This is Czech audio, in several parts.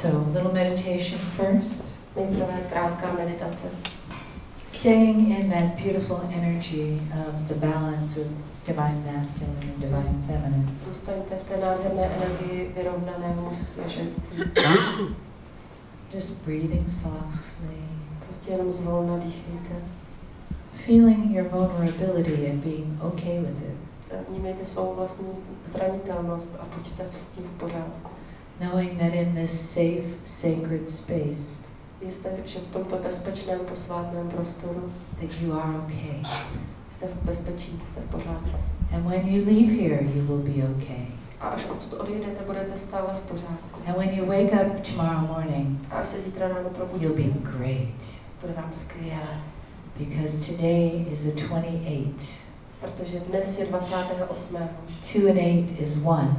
So, little meditation first. Nejprve krátká meditace. Staying in that beautiful energy of the balance of divine masculine and divine feminine. Zůstaňte v té nádherné energii vyrovnaného mužství a ženství. Just breathing softly. Prostě jenom zvolna dýchejte. Feeling your vulnerability and being okay with it. Vnímejte svou vlastní zranitelnost a buďte s tím v pořádku. Knowing that in this safe, sacred space, Jste, že v tomto bezpečném posvátném prostoru, that you are okay. Jste v bezpečí, jste v pořádku. And when you leave here, you will be okay. A až odsud odjedete, budete stále v pořádku. And when you wake up tomorrow morning, A až se zítra ráno probudíte, you'll be great. bude vám skvěle. Because today is the 28. Protože dnes je 28. 2 and 8 is 1.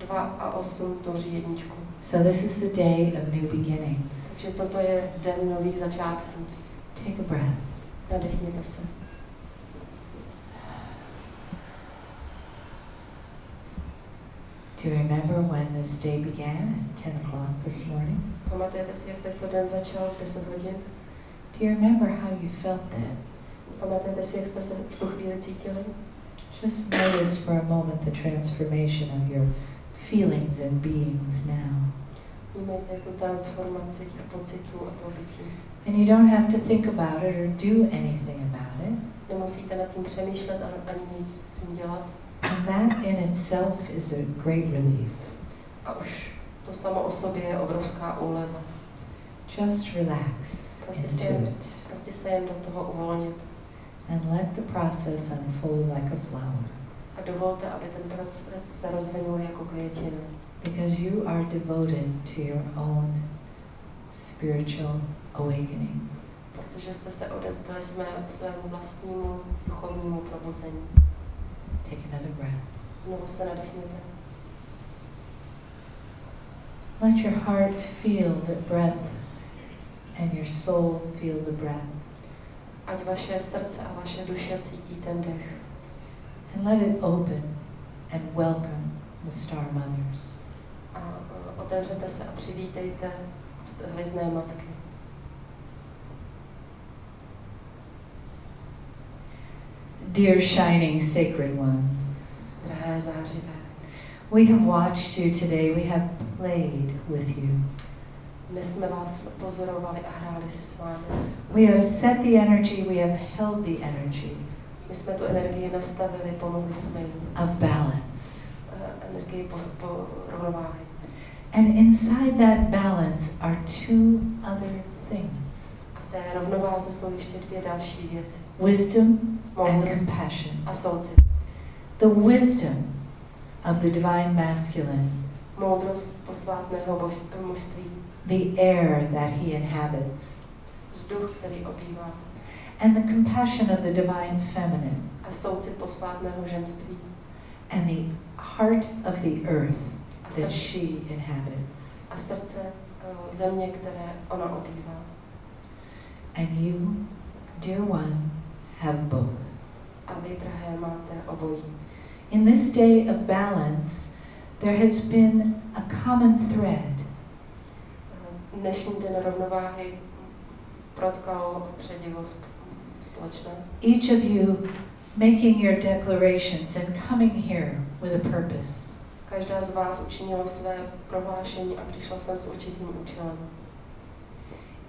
2 a 8 tvoří jedničku. So this is the day of new beginnings. Takže toto je den nových začátků. Take a breath. Nadechněte se. Do you remember when this day began at 10 o'clock this morning? Pamatujete si, jak tento den začal v 10 hodin? Do you remember how you felt then? Pamatujete si, jak jste se v tu chvíli cítili? Just notice for a moment the transformation of your feelings and beings now. Vnímejte tu transformaci těch pocitů a toho bytí. And you don't have to think about it or do anything about it. Nemusíte nad tím přemýšlet ani nic s tím dělat. And that in itself is a great relief. A už to samo o sobě je obrovská úleva. Just relax into it. Prostě se jen do toho uvolnit. And let the process unfold like a flower. A dovolte, aby ten proces se rozvinul jako květina. Because you are devoted to your own spiritual awakening. Protože jste se odevzdali svému vlastnímu duchovnímu probuzení. Take another breath. Znovu se nadechněte. Let your heart feel the breath and your soul feel the breath. Ať vaše srdce a vaše duše cítí ten dech. And let it open and welcome the star mothers. A otevřete se a přivítejte hvězdné matky. Dear shining sacred ones, Drahé zářivé, we have watched you today, we have played with you. dnes jsme vás pozorovali a hráli si s vámi. We have set the energy, we have held the energy My jsme tu energii nastavili, pomohli jsme jí. of balance. Energii po rovnováhy. And inside that balance are two other things. A v té rovnováze jsou ještě dvě další věci. Wisdom and Moudrost compassion. a soucit. The wisdom of the divine masculine, Moudrost posvátného mužství. the air that he inhabits, Vzduch, který obývá. and the compassion of the divine feminine, A soucit posvátného ženství. and the heart of the earth A that srdce, she inhabits. a srdce země, které ona obývá. And you, dear one, have both. A vy, drahé, máte obojí. In this day of balance, there has been a common thread. Dnešní den rovnováhy protkalo předivo společné. Each of you making your declarations and coming here with a purpose. Každá z vás učinila své prohlášení a přišla jsem s určitým účelem.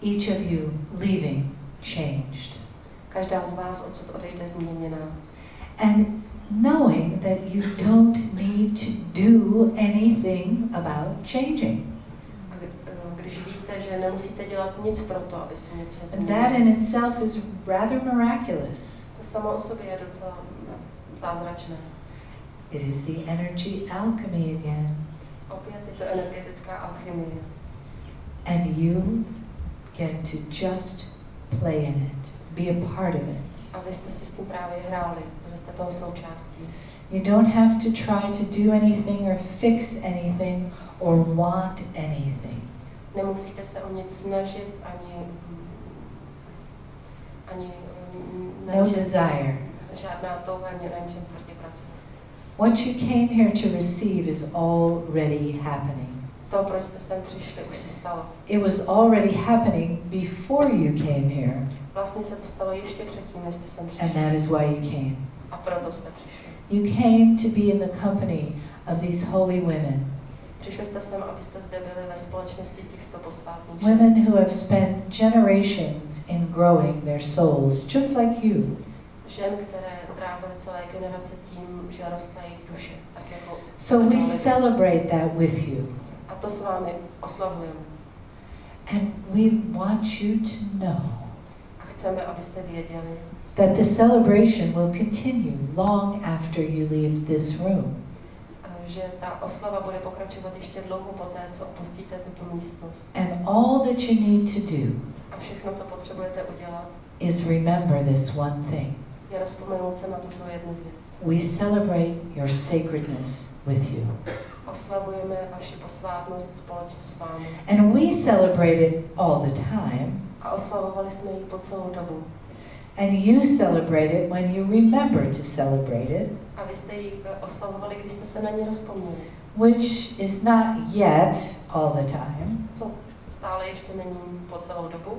Each of you leaving changed. Každá z vás odsud odejde změněná. And knowing that you don't need to do anything about changing. A když víte, že nemusíte dělat nic pro to, aby se něco And that změnilo. in itself is rather miraculous. To samo o sobě je docela zázračné. It is the energy alchemy again. Opět je to energetická alchymie. And you get to just play in it, be a part of it. A vy jste si s tím právě hráli, že jste toho součástí. You don't have to try to do anything or fix anything or want anything. Nemusíte se o nic snažit, ani No desire. žádná touha, ani na ničem tvrdě pracovat. What you came here to receive is already happening. To, proč jste sem přišli, už se stalo. It was already happening before you came here. Vlastně se to stalo ještě předtím, než jste sem And přišli. that is why you came. A proto jste přišli. You came to be in the company of these holy women. Přišli jste sem, abyste zde byli ve společnosti těchto posvátných Women who have spent generations in growing their souls, just like you. žen, které trávily celé generace tím, že rostla jejich duše. Tak jako So we celebrate that with you. A to s vámi oslavujeme. And we want you to know A chceme, abyste věděli, that the celebration will continue long after you leave this room. že ta oslava bude pokračovat ještě dlouho poté, co opustíte tuto místnost. And all that you need to do A všechno, co potřebujete udělat, is remember this one thing. je rozpomenout se na tuto jednu věc. We celebrate your sacredness with you. Oslavujeme vaši posvátnost společně s vámi. And we celebrate it all the time. A oslavovali jsme ji po celou dobu. And you celebrate it when you remember to celebrate it, A vy jste ji oslavovali, když jste se na ní rozpomněli. which is not yet all the time, Co stále ještě není po celou dobu,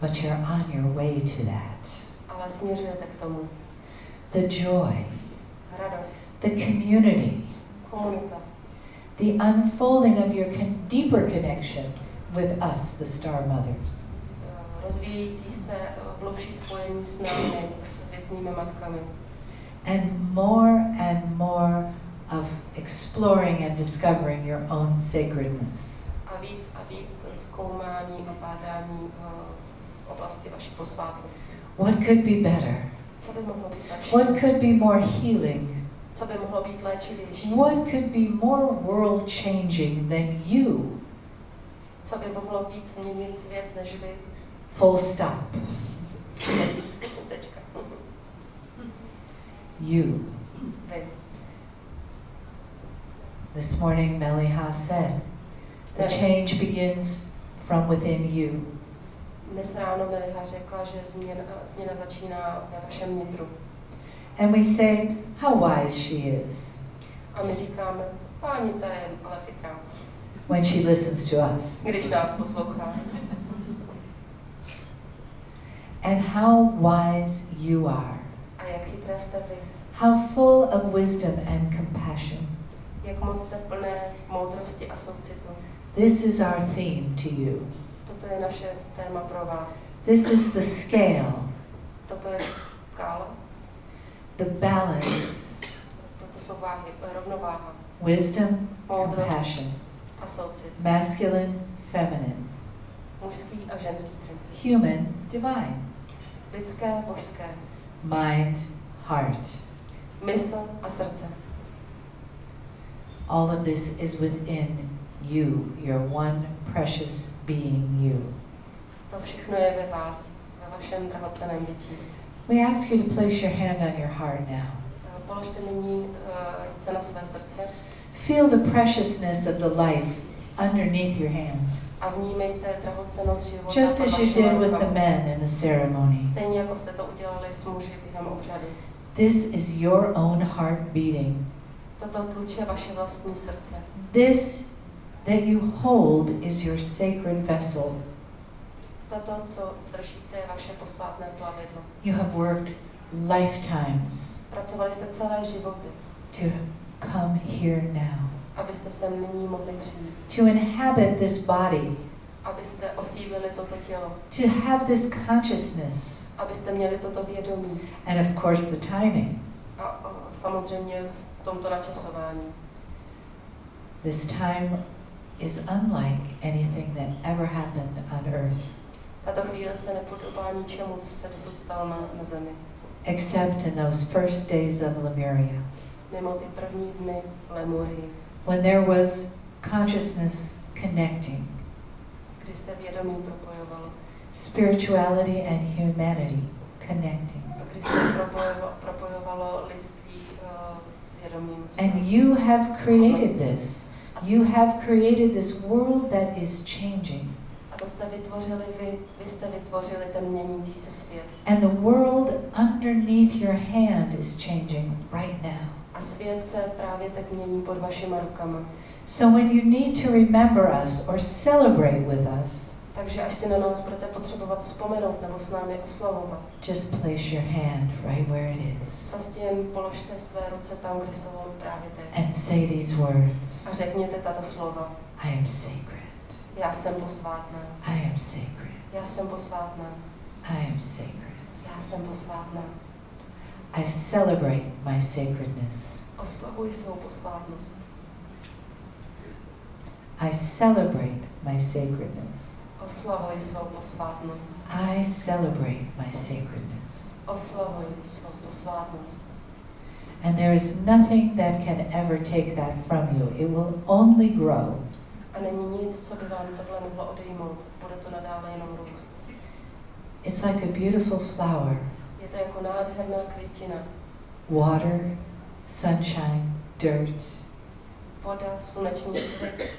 but you're on your way to that. ale směřujete k tomu. The joy, Radost, the community, komunita, the unfolding of your deeper connection with us, the Star Mothers. rozvíjející se hlubší spojení s námi, s hvězdnými matkami. And more of exploring and discovering your own sacredness. A víc zkoumání a bádání v oblasti vaší posvátnosti. What could be better? Co by mohlo být lepší? What could be more healing? Co by mohlo být léčivější? What could be more world changing than you? Co by mohlo víc změnit svět, než vy? Full stop. Tečka. You. Vy. This morning Mele'ha said, the change begins from within you. Dnes ráno Mele'ha řekla, že změna začíná ve vašem nitru. And we say how wise she is A my říkáme, páni, ta je ale chytrá, when she listens to us. když nás poslouchá. And how wise you are. A jak chytré jste vy. How full of wisdom and compassion. Jak moc jste plné moudrosti a soucitu. This is our theme to you. Toto je naše téma pro vás. This is the scale, Toto je škála. the balance, Toto jsou váhy, rovnováha. wisdom, Moudrost compassion, a soucit. masculine, feminine, Mužský a ženský princip. human, divine, Lidské, božské. mind, heart. Mysl a srdce. All of this is within you, your one precious being you. To všechno je ve vás, ve vašem drahocenném bytí. We ask you to place your hand on your heart now. Položte nyní ruce na své srdce Feel the preciousness of the life underneath your hand, a vnímejte drahocennost života just pod as you vašimi did with the rukama. men in the ceremony. Stejně jako jste to udělali s muži během obřadu. This is your own heart beating. Toto tluče vaše vlastní srdce. This that you hold is your sacred vessel. Toto, co držíte, je vaše posvátné plavidlo. You have worked lifetimes Pracovali jste celé životy, to come here now, abyste sem nyní mohli přijít. to inhabit this body, Abyste osídlili toto tělo. to have this consciousness, Abyste měli toto vědomí. and of course the timing. A samozřejmě v tomto načasování. This time is unlike anything that ever happened on earth, Tato chvíle se nepodobá ničemu, co se dosud stalo na zemi. except in those first days of Lemuria, Mimo ty první dny Lemurii, when there was consciousness connecting, kdy se vědomí propojovalo. spirituality and humanity connecting. A kdy se propojovalo lidství s vědomím. And you have created this. You have created this world that is changing. A to jste vytvořili vy. Vy jste vytvořili ten měnící se svět. And the world underneath your hand is changing right now. A svět se právě teď mění pod vašima rukama. So when you need to remember us or celebrate with us, Takže až si na nás budete potřebovat vzpomenout nebo s námi oslavovat, just place your hand right where it is prostě jen položte své ruce tam, kde jsou právě teď. and say these words. A řekněte tato slova. I am sacred. Já jsem posvátná. I am sacred. Já jsem posvátná. I am sacred. Já jsem posvátná. I celebrate my sacredness. Oslavuji svou posvátnost. I celebrate my sacredness. Oslavuji svou posvátnost. I celebrate my sacredness. Oslavuji svou posvátnost. And there is nothing that can ever take that from you. It will only grow. A není nic, co by vám tohle mohlo odejmout. Bude to nadále jenom růst. It's like a beautiful flower. Je to jako nádherná květina. Water, sunshine, dirt. Voda, sluneční svět,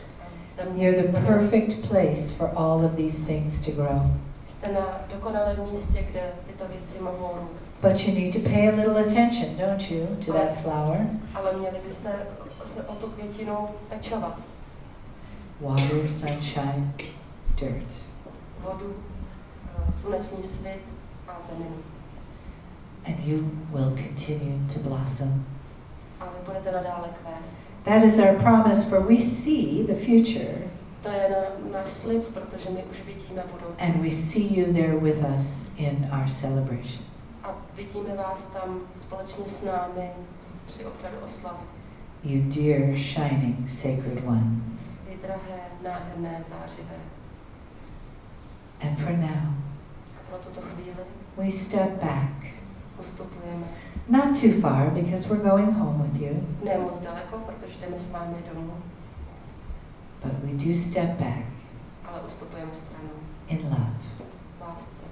země. You're the perfect place for all of these things to grow. Jste na dokonalém místě, kde tyto věci mohou růst. But you need to pay a little attention, don't you, to that flower? Ale měli byste se o tu květinu pečovat. Water, sunshine, dirt. Vodu, sluneční svět a zeminu. And you will continue to blossom. A vy budete nadále kvést. That is our promise, for we see the future. To je náš slib, protože my už vidíme budoucnost. And we see you there with us in our celebration. A vidíme vás tam společně s námi při obřadu oslavy. You dear, shining, sacred ones. Vy drahé, nádherné, zářivé. And for now, A pro tuto chvíli we step back. ustupujeme. Not too far, because we're going home with you. Ne moc daleko, protože jdeme s vámi domů, But we do step back ale ustupujeme stranou. in love. V lásce.